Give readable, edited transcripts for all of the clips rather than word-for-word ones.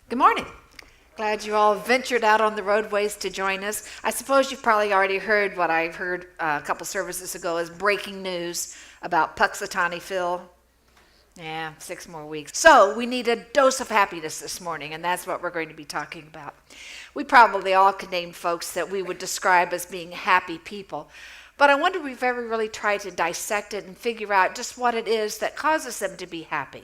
Good morning. Glad you all ventured out on the roadways to join us. I suppose you've probably already heard what I heard a couple services ago as breaking news about Puxatawny Phil. Yeah, 6 more weeks. So we need a dose of happiness this morning, and that's what we're going to be talking about. We probably all could name folks that we would describe as being happy people. But I wonder if we've ever really tried to dissect it and figure out just what it is that causes them to be happy.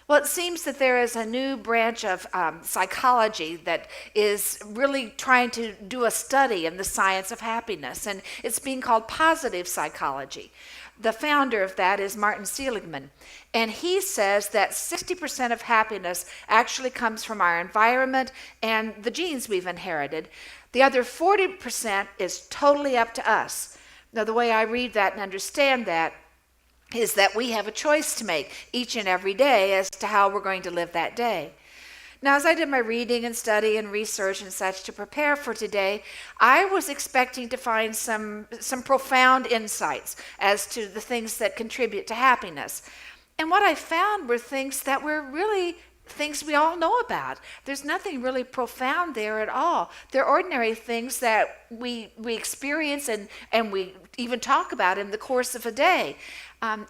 Well, it seems that there is a new branch of psychology that is really trying to do a study in the science of happiness, and it's being called positive psychology. The founder of that is Martin Seligman, and he says that 60% of happiness actually comes from our environment and the genes we've inherited. The other 40% is totally up to us. Now, the way I read that and understand that is that we have a choice to make each and every day as to how we're going to live that day. Now, as I did my reading and study and research and such to prepare for today, I was expecting to find some profound insights as to the things that contribute to happiness. And what I found were things that were really things we all know about. There's nothing really profound there at all. They're ordinary things that we experience and we even talk about in the course of a day.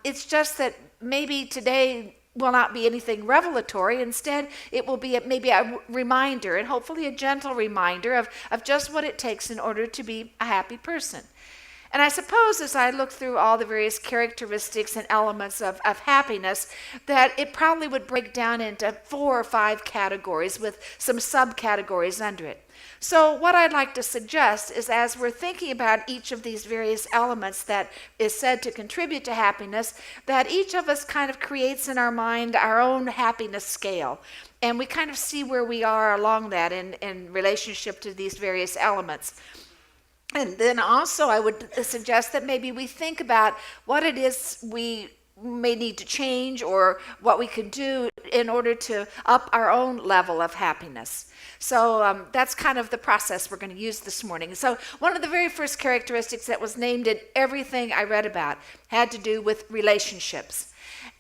It's just that maybe today will not be anything revelatory. Instead, it will be maybe a reminder, and hopefully a gentle reminder of just what it takes in order to be a happy person. And I suppose as I look through all the various characteristics and elements of happiness, that it probably would break down into 4 or 5 categories with some subcategories under it. So what I'd like to suggest is, as we're thinking about each of these various elements that is said to contribute to happiness, that each of us kind of creates in our mind our own happiness scale. And we kind of see where we are along that in relationship to these various elements. And then also I would suggest that maybe we think about what it is we may need to change or what we could do in order to up our own level of happiness. So that's kind of the process we're going to use this morning. So one of the very first characteristics that was named in everything I read about had to do with relationships.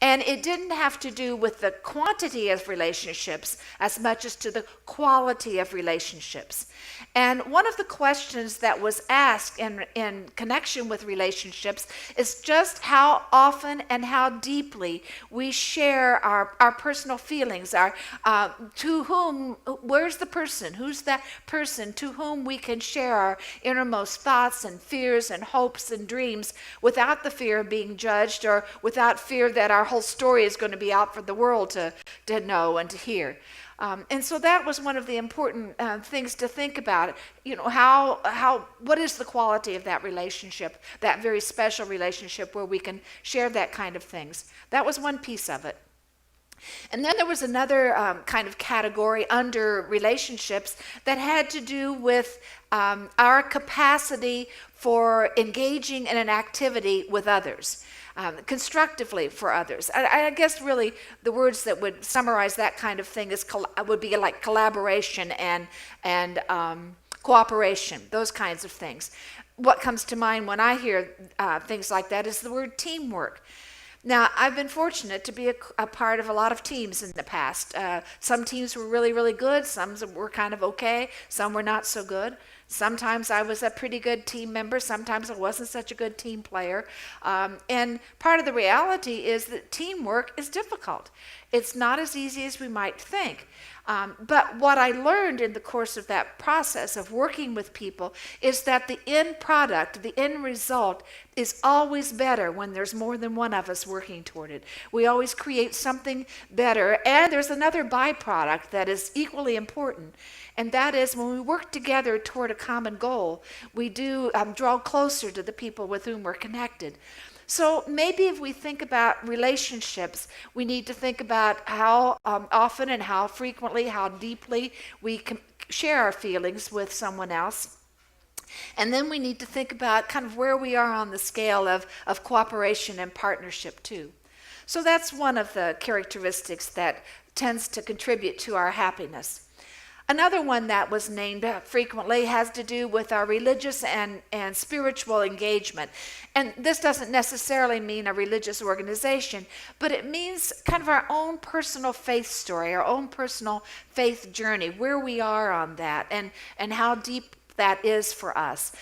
And it didn't have to do with the quantity of relationships as much as to the quality of relationships. And one of the questions that was asked in connection with relationships is just how often and how deeply we share our personal feelings, to whom, where's the person, who's that person to whom we can share our innermost thoughts and fears and hopes and dreams without the fear of being judged or without fear that our whole story is going to be out for the world to know and to hear. And so that was one of the important things to think about. You know, what is the quality of that relationship, that very special relationship where we can share that kind of things. That was one piece of it. And then there was another kind of category under relationships that had to do with our capacity for engaging in an activity with others. Constructively for others. I guess really the words that would summarize that kind of thing would be like collaboration and cooperation, those kinds of things. What comes to mind when I hear things like that is the word teamwork. Now, I've been fortunate to be a part of a lot of teams in the past. Some teams were really, really good. Some were kind of okay. Some were not so good. Sometimes I was a pretty good team member. Sometimes I wasn't such a good team player. And part of the reality is that teamwork is difficult. It's not as easy as we might think. But what I learned in the course of that process of working with people is that the end product, the end result, is always better when there's more than one of us working toward it. We always create something better. And there's another byproduct that is equally important. And that is when we work together toward a common goal, we do draw closer to the people with whom we're connected. So maybe if we think about relationships, we need to think about how often and how frequently, how deeply we can share our feelings with someone else. And then we need to think about kind of where we are on the scale of cooperation and partnership too. So that's one of the characteristics that tends to contribute to our happiness. Another one that was named frequently has to do with our religious and spiritual engagement. And this doesn't necessarily mean a religious organization, but it means kind of our own personal faith story, our own personal faith journey, where we are on that, and how deep that is for us.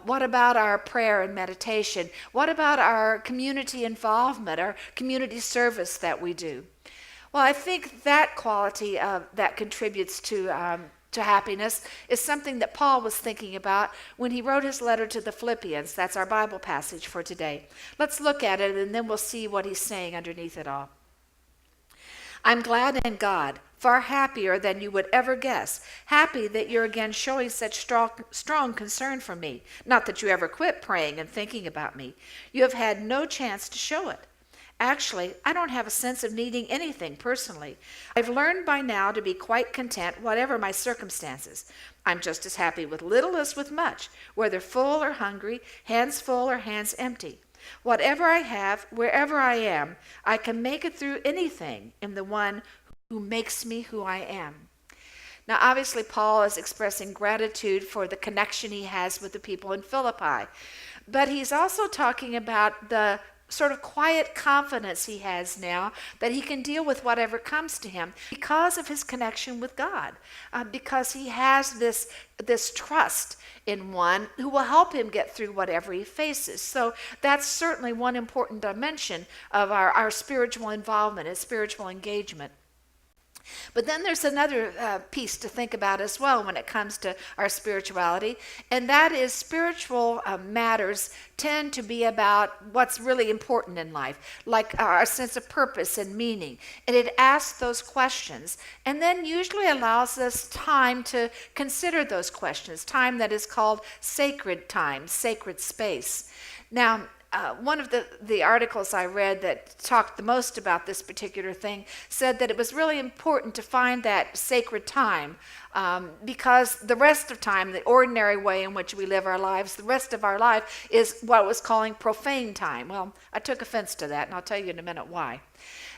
What about our prayer and meditation? What about our community involvement, our community service that we do? Well, I think that quality that contributes to happiness is something that Paul was thinking about when he wrote his letter to the Philippians. That's our Bible passage for today. Let's look at it, and then we'll see what he's saying underneath it all. I'm glad in God, far happier than you would ever guess, happy that you're again showing such strong concern for me. Not that you ever quit praying and thinking about me. You have had no chance to show it. Actually, I don't have a sense of needing anything personally. I've learned by now to be quite content whatever my circumstances. I'm just as happy with little as with much, whether full or hungry, hands full or hands empty. Whatever I have, wherever I am, I can make it through anything in the one who makes me who I am. Now, obviously, Paul is expressing gratitude for the connection he has with the people in Philippi, but he's also talking about the sort of quiet confidence he has now that he can deal with whatever comes to him because of his connection with God, because he has this trust in one who will help him get through whatever he faces. So that's certainly one important dimension of our spiritual involvement and spiritual engagement. But then there's another piece to think about as well when it comes to our spirituality, and that is spiritual matters tend to be about what's really important in life, like our sense of purpose and meaning. And it asks those questions, and then usually allows us time to consider those questions, time that is called sacred time, sacred space. Now, one of the articles I read that talked the most about this particular thing said that it was really important to find that sacred time because the rest of time, the ordinary way in which we live our lives, the rest of our life is what was calling profane time. Well, I took offense to that, and I'll tell you in a minute why.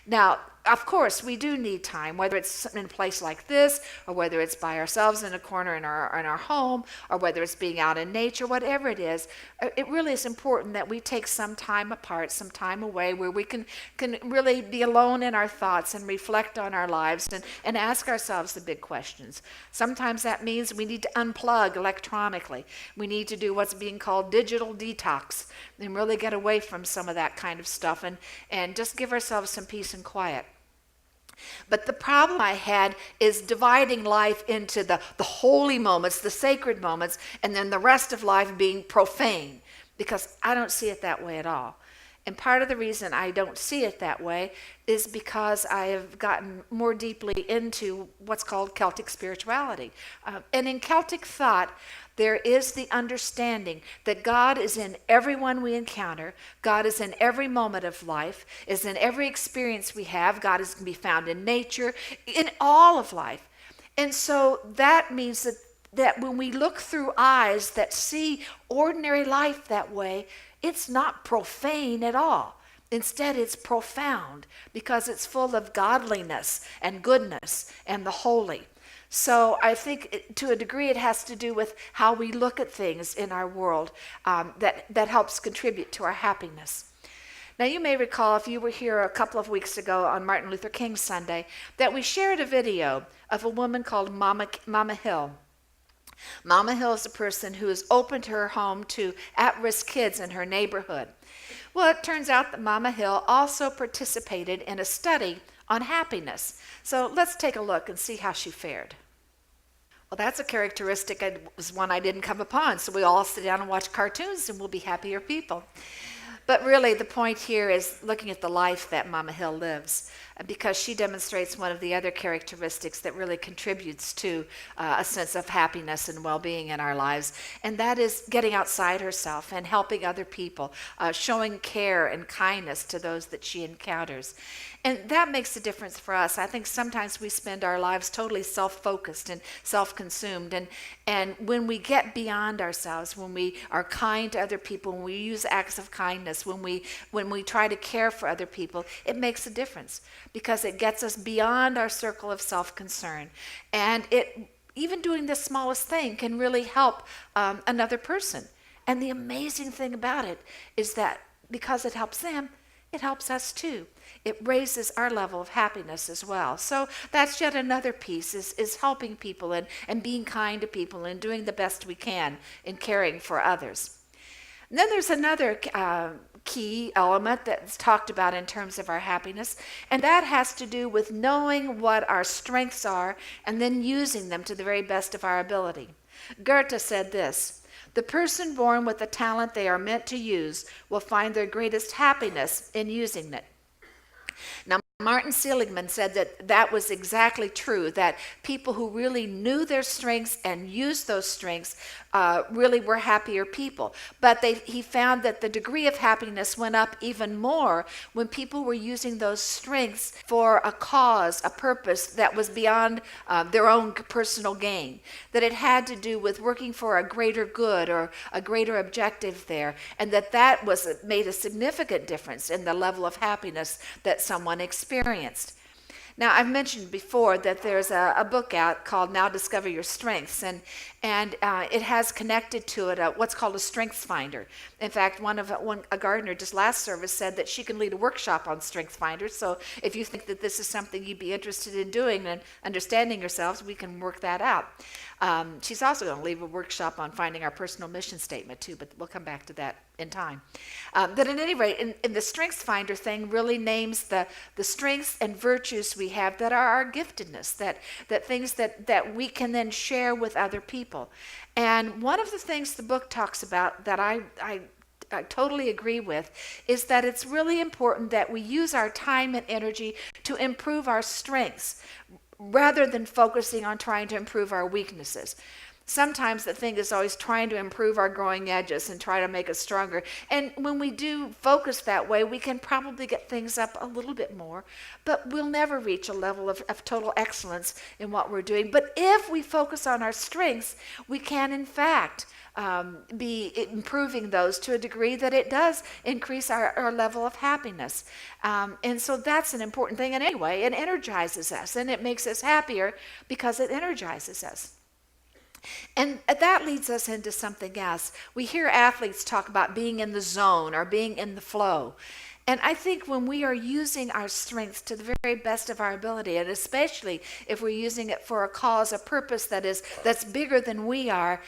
Now, of course, we do need time, whether it's in a place like this, or whether it's by ourselves in a corner in our home, or whether it's being out in nature, whatever it is. It really is important that we take some time apart, some time away, where we can really be alone in our thoughts and reflect on our lives and ask ourselves the big questions. Sometimes that means we need to unplug electronically. We need to do what's being called digital detox and really get away from some of that kind of stuff and just give ourselves some peace and quiet. But the problem I had is dividing life into the holy moments, the sacred moments, and then the rest of life being profane, because I don't see it that way at all. And part of the reason I don't see it that way is because I have gotten more deeply into what's called Celtic spirituality. And in Celtic thought, there is the understanding that God is in everyone we encounter. God is in every moment of life, is in every experience we have. God is going to be found in nature, in all of life. And so that means that when we look through eyes that see ordinary life that way, it's not profane at all. Instead, it's profound because it's full of godliness and goodness and the holy. So I think to a degree it has to do with how we look at things in our world that helps contribute to our happiness. Now, you may recall, if you were here a couple of weeks ago on Martin Luther King Sunday, that we shared a video of a woman called Mama Hill. Mama Hill is a person who has opened her home to at-risk kids in her neighborhood. Well, it turns out that Mama Hill also participated in a study on happiness. So let's take a look and see how she fared. Well, that's a characteristic, it was one I didn't come upon. So we all sit down and watch cartoons and we'll be happier people. But really, the point here is looking at the life that Mama Hill lives, because she demonstrates one of the other characteristics that really contributes to a sense of happiness and well-being in our lives, and that is getting outside herself and helping other people, showing care and kindness to those that she encounters. And that makes a difference for us. I think sometimes we spend our lives totally self-focused and self-consumed. And when we get beyond ourselves, when we are kind to other people, when we use acts of kindness, when we try to care for other people, it makes a difference because it gets us beyond our circle of self-concern. And even doing the smallest thing can really help another person. And the amazing thing about it is that because it helps them, it helps us too. It raises our level of happiness as well. So that's yet another piece, is helping people and being kind to people and doing the best we can in caring for others. And then there's another key element that's talked about in terms of our happiness, and that has to do with knowing what our strengths are and then using them to the very best of our ability. Goethe said this: "The person born with the talent they are meant to use will find their greatest happiness in using it." Now, Martin Seligman said that was exactly true, that people who really knew their strengths and used those strengths really were happier people. But he found that the degree of happiness went up even more when people were using those strengths for a cause, a purpose that was beyond their own personal gain, that it had to do with working for a greater good or a greater objective there, and that made a significant difference in the level of happiness that someone experienced. Now, I've mentioned before that there's a book out called Now Discover Your Strengths, and it has connected to it what's called a Strengths Finder. In fact, a gardener just last service said that she can lead a workshop on Strengths Finder. So if you think that this is something you'd be interested in doing and understanding yourselves, we can work that out. She's also going to leave a workshop on finding our personal mission statement too, but we'll come back to that in time. But at any rate, in the Strengths Finder thing really names the strengths and virtues we have that are our giftedness, that things that we can then share with other people. And one of the things the book talks about that I totally agree with is that it's really important that we use our time and energy to improve our strengths rather than focusing on trying to improve our weaknesses. Sometimes the thing is always trying to improve our growing edges and try to make us stronger. And when we do focus that way, we can probably get things up a little bit more, but we'll never reach a level of total excellence in what we're doing. But if we focus on our strengths, we can, in fact, be improving those to a degree that it does increase our level of happiness. And so that's an important thing. And anyway, it energizes us and it makes us happier because it energizes us. And that leads us into something else. We hear athletes talk about being in the zone or being in the flow. And I think when we are using our strengths to the very best of our ability, and especially if we're using it for a cause, a purpose that's bigger than we are,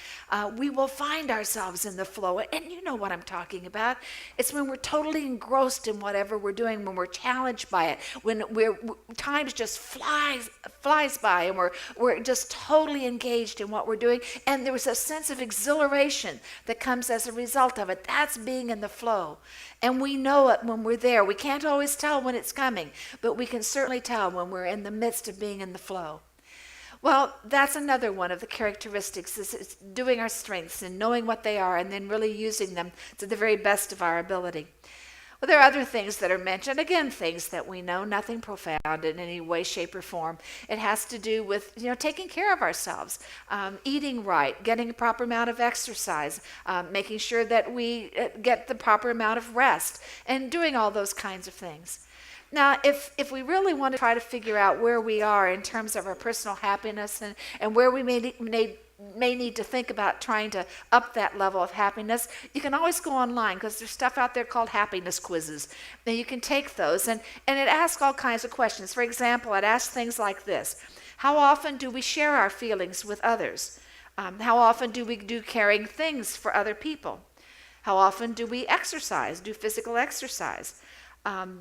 we will find ourselves in the flow. And you know what I'm talking about. It's when we're totally engrossed in whatever we're doing, when we're challenged by it, when time just flies by, and we're just totally engaged in what we're doing. And there was a sense of exhilaration that comes as a result of it. That's being in the flow. And we know it when we're there. We can't always tell when it's coming, but we can certainly tell when we're in the midst of being in the flow. Well, that's another one of the characteristics, is doing our strengths and knowing what they are and then really using them to the very best of our ability. Well, there are other things that are mentioned. Again, things that we know, nothing profound in any way, shape, or form. It has to do with, taking care of ourselves, eating right, getting a proper amount of exercise, making sure that we get the proper amount of rest, and doing all those kinds of things. Now, if we really want to try to figure out where we are in terms of our personal happiness and where we may need to think about trying to up that level of happiness, you can always go online because there's stuff out there called happiness quizzes. Now you can take those and it asks all kinds of questions. For example, it asks things like this: how often do we share our feelings with others? How often do we do caring things for other people? How often do we do physical exercise?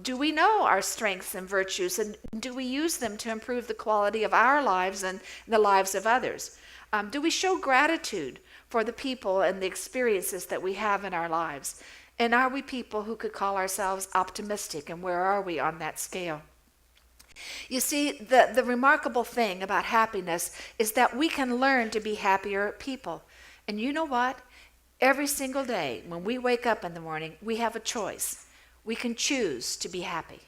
Do we know our strengths and virtues, and do we use them to improve the quality of our lives and the lives of others? Do we show gratitude for the people and the experiences that we have in our lives? And are we people who could call ourselves optimistic, and where are we on that scale? You see, the remarkable thing about happiness is that we can learn to be happier people. And you know what? Every single day when we wake up in the morning, we have a choice. We can choose to be happy.